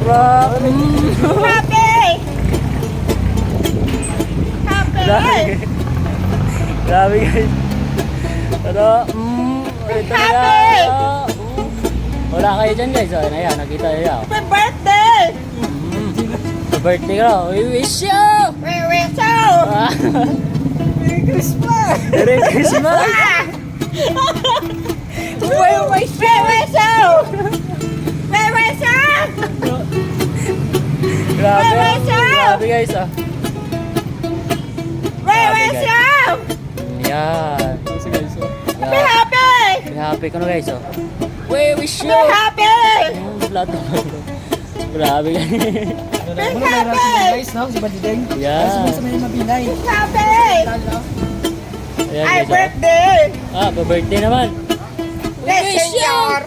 Grabe. Happy! Happy! Grabe. Grabe guys. Pero, ito na Happy! nga. Wala kayo dyan guys. Oh, ayan, nakita nyo yan. Happy birthday! Sa birthday ko. We wish you! We wish you! Merry Christmas! Merry Christmas! We wish you! We wish you! We wish you! Grabe. We wish you! Grabe guys ah. We wish you! Yan. Kasi guys oh. Be happy! Be happy ko na guys oh. We wish Be you! happy! Lahat ng grabe guys. Be happy! Guys, no? Si Badideng. Yan. Sa may mabinay. Be happy! Ayan Ay, guys oh. birthday! Ah, pa-birthday naman. We Yes, wish you! senyor!